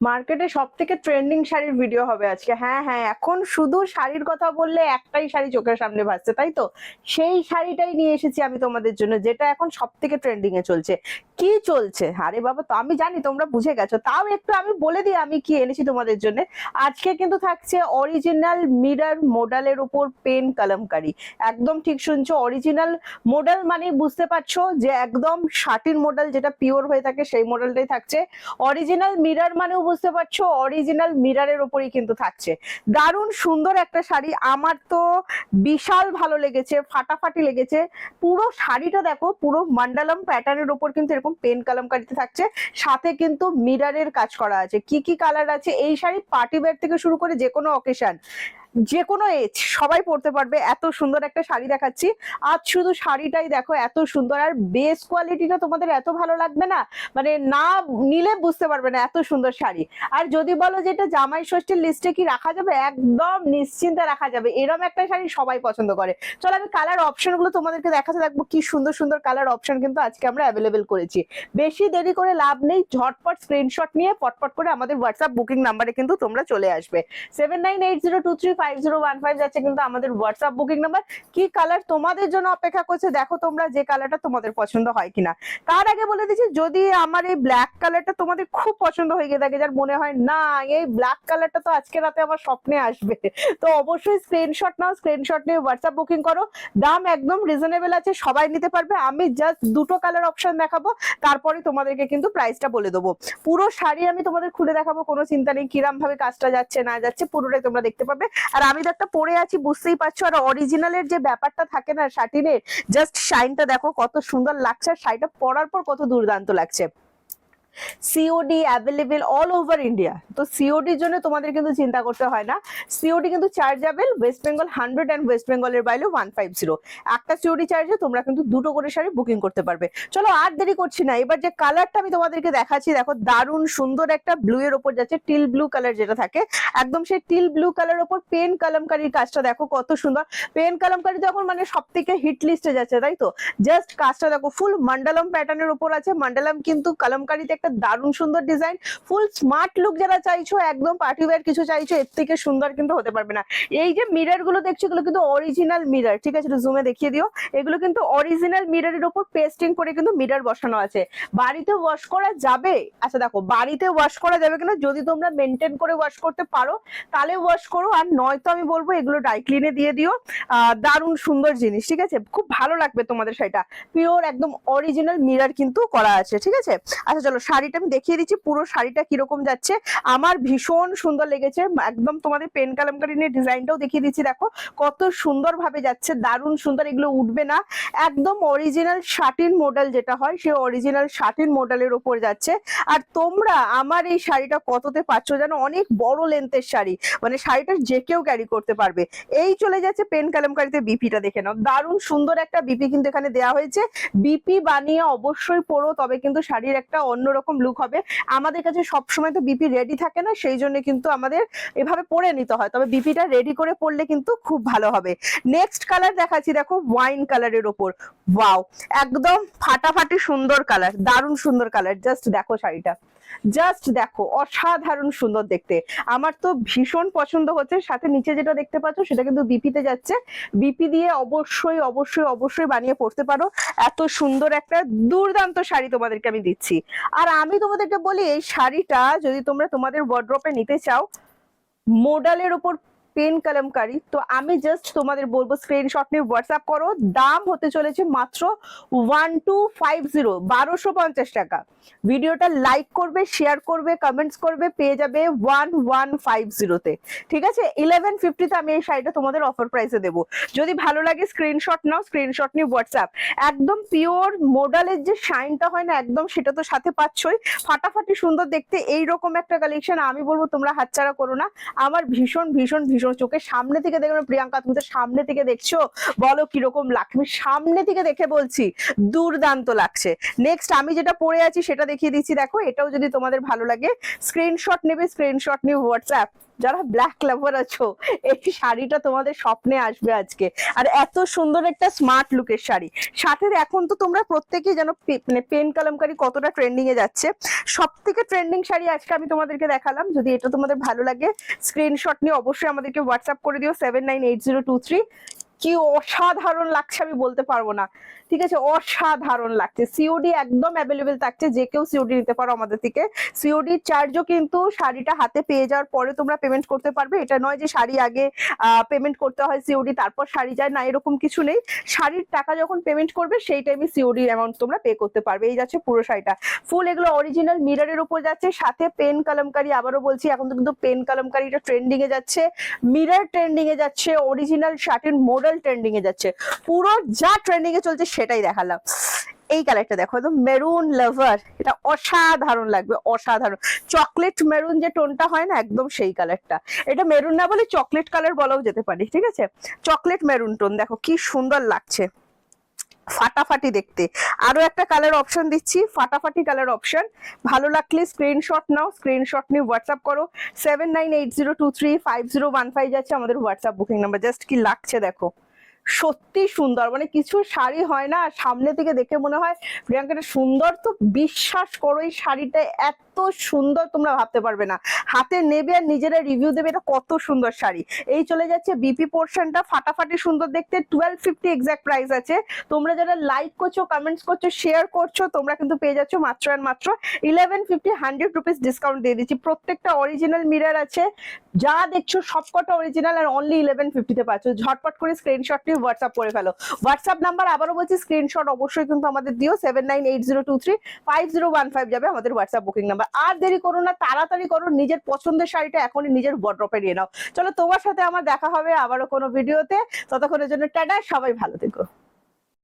মার্কেটে সব থেকে ট্রেন্ডিং শাড়ির ভিডিও হবে আজকে। হ্যাঁ হ্যাঁ, এখন শুধু শাড়ির কথা বললে একটাই শাড়ি চোখের সামনে ভাসছে, তাই তো? সেই শাড়িটাই নিয়ে এসেছি আমি তোমাদের জন্য, যেটা এখন সব থেকে ট্রেন্ডিং এ চলছে। কি চলছে? আরে বাবা, তো আমি জানি তোমরা বুঝে গেছো, তাও একটু আমি বলে দিই আমি কি এনেছি তোমাদের জন্য। আজকে কিন্তু থাকছে অরিজিনাল মিরর মডেলের উপর পেন কলমকারি। একদম ঠিক শুনছো, অরিজিনাল মডেল মানে বুঝতে পারছো যে একদম শাটিন মডেল যেটা পিওর হয়ে থাকে সেই মডেলটাই থাকছে। অরিজিনাল মিরর মানেও বুঝতে পারছো অরিজিনাল মিররের উপরই কিন্তু থাকছে। দারুণ সুন্দর একটা শাড়ি, আমার তো বিশাল ভালো লেগেছে, ফাটাফাটি লেগেছে। পুরো শাড়িটা দেখো, পুরো মান্ডালাম প্যাটার্নের উপর কিন্তু এরকম পেন কলমকারিতে থাকছে, সাথে কিন্তু মিররের কাজ করা আছে। কি কি কালার আছে এই শাড়ি, পার্টি ওয়্যার থেকে শুরু করে যে কোনো অকেশন, যে কোনো এজ সবাই পড়তে পারবে। এত সুন্দর একটা শাড়ি দেখাচ্ছি আজ, শুধু শাড়িটাই দেখো এত সুন্দর। আর বেস কোয়ালিটিটা তোমাদের এত ভালো লাগবে না, মানে না নিলে বুঝতে পারবে না, এত সুন্দর শাড়ি। আর যদি বলো যে এটা জামাই ষষ্ঠীর লিস্টে কি রাখা যাবে, একদম নিশ্চিন্তে রাখা যাবে। এরকম একটা শাড়ি সবাই পছন্দ করে। চলো আমি কালার অপশন গুলো তোমাদেরকে দেখাতে থাকবো, কি সুন্দর সুন্দর কালার অপশন কিন্তু আজকে আমরা অ্যাভেলেবেল করেছি। বেশি দেরি করে লাভ নেই, ঝটপট স্ক্রিনশট নিয়ে পটপট করে আমাদের হোয়াটসঅ্যাপ বুকিং নাম্বারে কিন্তু তোমরা চলে আসবে। 7980235015 যাচ্ছে কিন্তু আমাদের হোয়াটসঅ্যাপ বুকিং নাম্বার। কি কালার তোমাদের জন্য অপেক্ষা করছে দেখো তোমরা, যে কালারটা তোমাদের পছন্দ হয় কিনা। তার আগে বলে দিচ্ছি, যদি আমার এই ব্ল্যাক কালারটা তোমাদের খুব পছন্দ হয়ে গিয়ে থাকে, যার মনে হয় না এই ব্ল্যাক কালারটা তো আজকে রাতে আমার স্বপ্নে আসবে, তো অবশ্যই স্ক্রিনশট নাও, স্ক্রিনশট নিয়ে হোয়াটসঅ্যাপ বুকিং করো। দাম একদম রিজনেবল আছে, সবাই নিতে পারবে। আমি জাস্ট দুটো কালার অপশন দেখাবো, তারপরে তোমাদেরকে কিন্তু প্রাইসটা বলে দেবো। পুরো শাড়ি আমি তোমাদের খুলে দেখাবো, কোনো চিন্তা নেই, কিরম ভাবে কাজটা যাচ্ছে না যাচ্ছে পুরোটাই তোমরা দেখতে পাবে। আর আমি তো একটা পরে আছি বুঝতেই পারছো। আর অরিজিনালের যে ব্যাপারটা থাকে না শাটিনের, জাস্ট শাইনটা দেখো কত সুন্দর লাগছে, আর শাড়িটা পরার পর কত দুর্দান্ত লাগছে। COD available all over India, তো সিওডির জন্য তোমাদের কিন্তু চিন্তা করতে হয় না। সিওডি কিন্তু chargeable, West Bengal 100 and West বেঙ্গলের বাইরে 150। একটা সিওডি চার্জে তোমরা কিন্তু দুটো করে শাড়ি বুকিং করতে পারবে। চলো আর দেরি করছি না, এবার যে কালারটা আমি তোমাদেরকে দেখাচ্ছি দেখো, দারুণ সুন্দর একটা ব্লু এর ওপর যাচ্ছে, টিল ব্লু কালার যেটা থাকে, একদম সেই টিল ব্লু কালার ওপর পেন কলমকারির কাজটা দেখো কত সুন্দর। পেন কলমকারি যখন মানে সব থেকে হিট লিস্টে যাচ্ছে, তাই তো? জাস্ট কাজটা দেখো, ফুল মান্ডালাম প্যাটার্নের উপর আছে। মান্ডালাম কিন্তু কলমকারিতে একটা দারুণ সুন্দর ডিজাইন, ফুল স্মার্ট লুক যারা চাইছো, একদম পার্টি ওয়্যার কিছু চাইছো, এর থেকে সুন্দর কিন্তু হতে পারবে না। এই যে মিরর গুলো দেখছো, এগুলো কিন্তু অরিজিনাল মিরর, ঠিক আছে? জুমে দেখিয়ে দিও। এগুলো কিন্তু অরিজিনাল মিররের উপর পেস্টিং করে কিন্তু মিরর বসানো আছে। বাড়িতে ওয়াশ করা যাবে? আচ্ছা দেখো, বাড়িতে ওয়াশ করা যাবে কিনা, যদি তোমরা মেনটেন করে ওয়াশ করতে পারো তাহলে ওয়াশ করো, আর নয়তো আমি বলবো এগুলো ড্রাই ক্লিনে দিয়ে দিও। দারুণ সুন্দর জিনিস, ঠিক আছে? খুব ভালো লাগবে তোমাদের শাড়িটা। পিওর একদম অরিজিনাল মিরর কিন্তু করা আছে, ঠিক আছে? আচ্ছা চলো শাড়িটা আমি দেখিয়ে দিচ্ছি, পুরো শাড়িটা কিরকম যাচ্ছে। আমার ভীষণ সুন্দর লেগেছে, একদম তোমাদের পেন কালামকারি নিয়ে ডিজাইনটাও দেখিয়ে দিচ্ছি, দেখো কত সুন্দর ভাবে যাচ্ছে, দারুণ সুন্দর। এগুলো উঠবে না, একদম অরিজিনাল শাটিন মডেল যেটা হয়, সেই অরিজিনাল শাটিন মডেলের উপর যাচ্ছে। আর তোমরা আমার এই শাড়িটা কততে পাচ্ছ জানো? অনেক বড় লেন্থের শাড়ি, মানে শাড়িটা যে কেউ ক্যারি করতে পারবে। এই চলে যাচ্ছে পেন কালামকারিতে, বিপিটা দেখে নাও, দারুণ সুন্দর একটা বিপি কিন্তু এখানে দেওয়া হয়েছে। বিপি বানিয়ে অবশ্যই পরো, তবে কিন্তু শাড়ির একটা অন্যরকম লুক হবে। আমাদের কাছে সবসময় তো বিপি রেডি থাকে না, সেই জন্য কিন্তু আমাদের এভাবে পরে নিতে হয়, তবে বিপিটা রেডি করে পরলে কিন্তু খুব ভালো হবে। নেক্সট কালার দেখাচ্ছি, দেখো ওয়াইন কালারের ওপর, ওয়াও একদম ফাটাফাটি সুন্দর কালার, দারুণ সুন্দর কালার। জাস্ট দেখো শাড়িটা, জাস্ট দেখো, অসাধারণ সুন্দর দেখতে, আমার তো ভীষণ পছন্দ হচ্ছে। সাথে নিচে যেটা দেখতে পাচ্ছ সেটা কিন্তু বিপিতে যাচ্ছে, বিপি দিয়ে অবশ্যই অবশ্যই অবশ্যই বানিয়ে পড়তে পারো। এত সুন্দর একটা দুর্দান্ত শাড়ি তোমাদেরকে আমি দিচ্ছি। আর আমি তোমাদেরকে বলি, এই শাড়িটা যদি তোমরা তোমাদের ওয়ার্ড্রপে নিতে চাও, মডেলের উপর পেন কলমকারি, তো আমি জাস্ট তোমাদের বলবো স্ক্রিনশট নিয়ে হোয়াটসঅ্যাপ করো। দাম হতে চলেছে মাত্র 1250, 1250 টাকা। ভিডিওটা লাইক করবে, শেয়ার করবে, কমেন্টস করবে, পেয়ে যাবে 1150-তে, ঠিক আছে? 1150-তে আমি এই শাড়িটা তোমাদের অফার প্রাইসে দেবো। যদি ভালো লাগে স্ক্রিনশট নাও, স্ক্রিনশট নিয়ে হোয়াটসঅ্যাপ। একদম পিওর মডেলের যে শাইনটা হয় না, একদম সেটা তো সাথে পাচ্ছই, ফাটাফাটি সুন্দর দেখতে। এইরকম একটা কালেকশন আমি বলবো তোমরা হাতছাড়া করো না। আমার ভীষণ ভীষণ ভীষণ চোখের সামনে থেকে দেখো না, প্রিয়াঙ্কা তুমি তো সামনে থেকে দেখছো, বলো কিরকম লাগছে? সামনে থেকে দেখে বলছি দুর্দান্ত লাগছে। নেক্সট আমি যেটা পরে আছি সেটা দেখিয়ে দিচ্ছি। দেখো এটাও যদি তোমাদের ভালো লাগে স্ক্রিনশট নেবে, স্ক্রিনশট নিয়ে হোয়াটসঅ্যাপ। যারা ব্ল্যাক লাভার আছো এই শাড়িটা তোমাদের স্বপ্নে আসবে আজকে। আর এত সুন্দর একটা স্মার্ট লুকের শাড়ি, সাথে এখন তো তোমরা প্রত্যেকেই জানো মানে পেন কালামকারি কতটা ট্রেন্ডিং এ যাচ্ছে। সব থেকে ট্রেন্ডিং শাড়ি আজকে আমি তোমাদেরকে দেখালাম। যদি এটা তোমাদের ভালো লাগে স্ক্রিনশট নিয়ে অবশ্যই আমাদেরকে হোয়াটসঅ্যাপ করে দিও 798023। কি অসাধারণ লাগছে আমি বলতে পারবো না, ঠিক আছে, অসাধারণ লাগছে। সিওডি একদম অ্যাভেলেবেল থাকছে, যে কেউ সিওডি নিতে পারো আমাদের থেকে। সিওডি চার্জও কিন্তু শাড়িটা হাতে পেয়ে যাওয়ার পরে তোমরা পেমেন্ট করতে পারবে। এটা নয় যে শাড়ি আগে পেমেন্ট করতে হয় সিওডি তারপর শাড়ি যায়, না এরকম কিছু নেই। শাড়ির টাকা যখন পেমেন্ট করবে সেই টাইমে সিওডি অ্যামাউন্ট তোমরা পে করতে পারবে। এই যাচ্ছে পুরো শাড়িটা ফুল, এগুলো অরিজিনাল মিররের উপর যাচ্ছে, সাথে পেন কালামকারি। আবারও বলছি এখন তো কিন্তু পেন কালামকারিটা ট্রেন্ডিং এ যাচ্ছে, মিরর ট্রেন্ডিং এ যাচ্ছে, অরিজিনাল শার্টের মডেল ট্রেন্ডিং এ যাচ্ছে। পুরো যা ট্রেন্ডিং এ চলছে সেটাই দেখালাম। এই কালারটা দেখো একদম মেরুন লাভার, এটা অসাধারণ লাগবে, অসাধারণ। চকলেট মেরুন যে টোনটা হয় না, একদম সেই কালারটা। এটা মেরুন না বলে চকলেট কালার বলাও যেতে পারে, ঠিক আছে, চকলেট মেরুন টোন। দেখো কি সুন্দর লাগছে, ফাটাফাটি দেখতে। আরো একটা কালার অপশন দিচ্ছি, ফাটাফাটি কালার অপশন। ভালো লাগলে স্ক্রিনশট নাও, স্ক্রিনশট নিয়ে হোয়াটসঅ্যাপ করো 7980235015 যাচ্ছে আমাদের হোয়াটসঅ্যাপ বুকিং নাম্বার। জাস্ট কি লাগছে দেখো, সত্যি সুন্দর। মানে কিছু শাড়ি হয় না সামনে থেকে দেখে মনে হয় প্রিয়াঙ্কাটা সুন্দর, তো বিশ্বাস করো এই শাড়িটা এত সুন্দর তোমরা ভাবতে পারবে না। হাতে নেবে আর নিজেরা রিভিউ দেবে এটা কত সুন্দর শাড়ি। এই চলে যাচ্ছে বিপি পোর্শনটা, ফাটাফাটি সুন্দর দেখতে। 1250 এক্সাক্ট প্রাইস আছে। তোমরা যারা লাইক করছো, কমেন্টস করছো, শেয়ার করছো, তোমরা কিন্তু পেয়ে যাচ্ছ মাত্র আর মাত্র 1150, 100 রুপিস ডিসকাউন্ট দিয়ে দিচ্ছি। প্রত্যেকটা অরিজিনাল মিরর আছে, যা দেখছো সবকটা অরিজিনাল, আর অনলি 1150 তে পাচ্ছ। ঝটপট করে স্ক্রিনশট নিয়ে হোয়াটসঅ্যাপ করে ফেলো। হোয়াটসঅ্যাপ নাম্বার আবারও বলছি, স্ক্রিনশট অবশ্যই কিন্তু আমাদের দিও 7980235015 যাবে আমাদের হোয়াটসঅ্যাপ বুকিং নাম্বার। আর দেরি করো না, তাড়াতাড়ি করো, নিজের পছন্দের শাড়িটা এখনই নিজের ওয়ার্ড্রপে নিয়ে নাও। চলো তোমার সাথে আমার দেখা হবে আবারও কোনো ভিডিওতে, ততক্ষণের জন্য টাটা, সবাই ভালো থেকো।